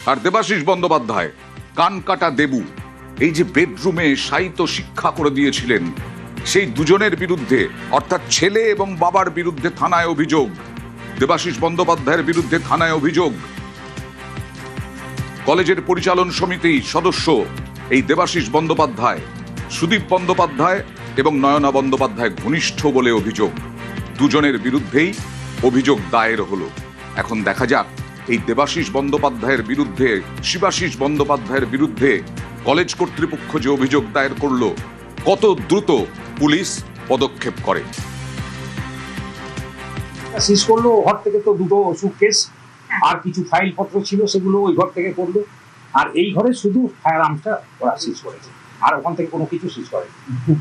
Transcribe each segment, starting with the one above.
আর দেবাশিস বন্দ্যোপাধ্যায় কান কাটা দেবু এই যে বেডরুমে সাহিত্য শিক্ষা করে দিয়েছিলেন, সেই দুজনের বিরুদ্ধে অর্থাৎ ছেলে এবং বাবার বিরুদ্ধে থানায় অভিযোগ। দেবাশিস বন্দ্যোপাধ্যায়ের বিরুদ্ধে থানায় অভিযোগ। কলেজের পরিচালন সমিতি সদস্য এই দেবাশিস বন্দ্যোপাধ্যায়, সুদীপ বন্দ্যোপাধ্যায় এবং নয়না বন্দ্যোপাধ্যায় ঘনিষ্ঠ বলে অভিযোগ। দুজনের বিরুদ্ধেই অভিযোগ দায়ের হলো। এখন দেখা যাক এই দেবাশিস বন্দ্যোপাধ্যায়ের বিরুদ্ধে, শিবাশিস বন্দ্যোপাধ্যায়ের বিরুদ্ধে কলেজ কর্তৃপক্ষ যে অভিযোগ দায়ের করলো, কত দ্রুত পুলিশ পদক্ষেপ করে। সিজ করলো ঘর থেকে, তো দুটো সুটকেস আর কিছু ফাইল পত্র ছিল, সেগুলো ওই ঘর থেকে করলো। আর এই ঘরে শুধু ফায়ার আর্মসটা ওরা সিজ করেছে, আর ওখান থেকে কোনো কিছু সিজ করে।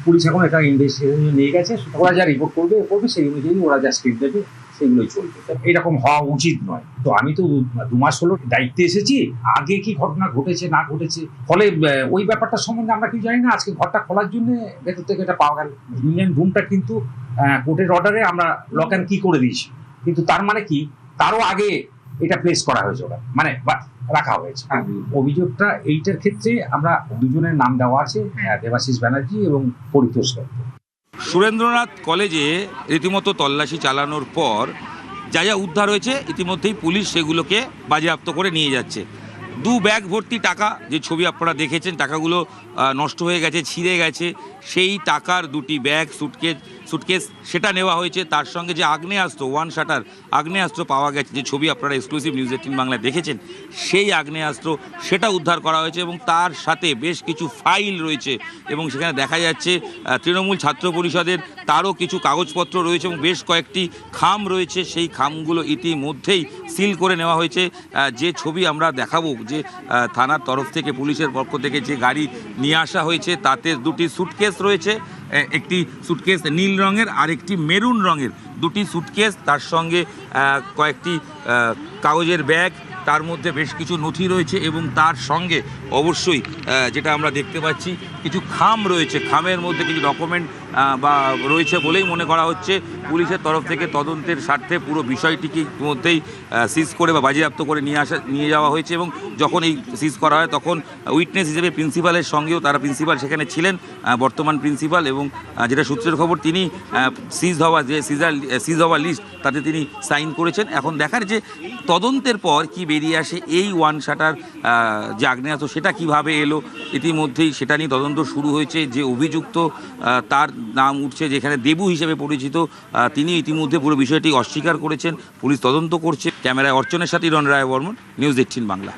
পুলিশ এখন এটা ইনভেস্টিগেশন নিয়ে গেছে, ওরা যা রিপোর্ট করবে সেই অনুযায়ী ওরা যা স্ক্রিপ্ট দেবে সেগুলোই চলবে। এরকম হওয়া উচিত নয়। তো আমি তো 2 মাস হলো দায়িত্বে এসেছি, আগে কি ঘটনা ঘটেছে না ঘটেছে, ফলে ওই ব্যাপারটা সম্বন্ধে আমরা কিছু জানি না। আজকে ঘরটা খোলার জন্য ভেতর থেকে এটা পাওয়া গেল। ইউনিয়ন রুমটা কিন্তু কোর্টের অর্ডারে আমরা লক অ্যান্ড কি করে দিয়েছি, কিন্তু তার মানে কি তারও আগে এটা প্লেস করা হয়েছে, ওরা মানে রাখা হয়েছে। অভিযোগটা এইটার ক্ষেত্রে আমরা দুজনের নাম দেওয়া আছে, দেবাশিস ব্যানার্জি এবং পরিতোষ দত্ত। সুরেন্দ্রনাথ কলেজে রীতিমতো তল্লাশি চালানোর পর যা যা উদ্ধার হয়েছে ইতিমধ্যেই পুলিশ সেগুলোকে বাজেয়াপ্ত করে নিয়ে যাচ্ছে। 2 ব্যাগ ভর্তি টাকা, যে ছবি আপনারা দেখেছেন, টাকাগুলো নষ্ট হয়ে গেছে, ছিঁড়ে গেছে, সেই টাকার 2টি ব্যাগ, সুটকেস সেটা নেওয়া হয়েছে। তার সঙ্গে যে আগ্নেয়াস্ত্র, 1 শাটার আগ্নেয়াস্ত্র পাওয়া গেছে, যে ছবি আপনারা এক্সক্লুসিভ নিউজ 18 বাংলায় দেখেছেন, সেই আগ্নেয়াস্ত্র সেটা উদ্ধার করা হয়েছে। এবং তার সাথে বেশ কিছু ফাইল রয়েছে এবং সেখানে দেখা যাচ্ছে তৃণমূল ছাত্র পরিষদের তারও কিছু কাগজপত্র রয়েছে এবং বেশ কয়েকটি খাম রয়েছে। সেই খামগুলো ইতিমধ্যেই সিল করে নেওয়া হয়েছে। যে ছবি আমরা দেখাবো, যে থানার তরফ থেকে, পুলিশের পক্ষ থেকে যে গাড়ি নিয়ে আসা হয়েছে, তাতে 2টি সুটকেস রয়েছে। একটি সুটকেস নীল রঙের আর একটি মেরুন রঙের, 2টি সুটকেস, তার সঙ্গে কয়েকটি কাগজের ব্যাগ, তার মধ্যে বেশ কিছু নথি রয়েছে এবং তার সঙ্গে অবশ্যই যেটা আমরা দেখতে পাচ্ছি কিছু খাম রয়েছে। খামের মধ্যে কিছু ডকুমেন্ট বা রয়েছে বলেই মনে করা হচ্ছে। পুলিশের তরফ থেকে তদন্তের স্বার্থে পুরো বিষয়টিকে ইতিমধ্যেই সিজ করে বা বাজেয়াপ্ত করে নিয়ে যাওয়া হয়েছে। এবং যখন এই সিজ করা হয় তখন উইটনেস হিসেবে প্রিন্সিপালের সঙ্গেও, তারা প্রিন্সিপাল সেখানে ছিলেন, বর্তমান প্রিন্সিপাল, এবং যেটা সূত্রের খবর তিনি সিজ হওয়া লিস্ট তাতে তিনি সাইন করেছেন। এখন দেখার যে তদন্তের পর কি বেরিয়ে আসে, এই 1 শাটার যে আগ্নেয়াস্ত্র সেটা কিভাবে এলো, ইতিমধ্যেই সেটা নিয়ে তদন্ত শুরু হয়েছে। যে অভিযুক্ত তার নাম উঠছে, যেখানে দেবু হিসেবে পরিচিত, তিনি ইতিমধ্যে পুরো বিষয়টি অস্বীকার করেছেন। পুলিশ তদন্ত করছে। ক্যামেরায় অর্চনের সাথে রণ রায় বর্মন, নিউজ 18 বাংলা।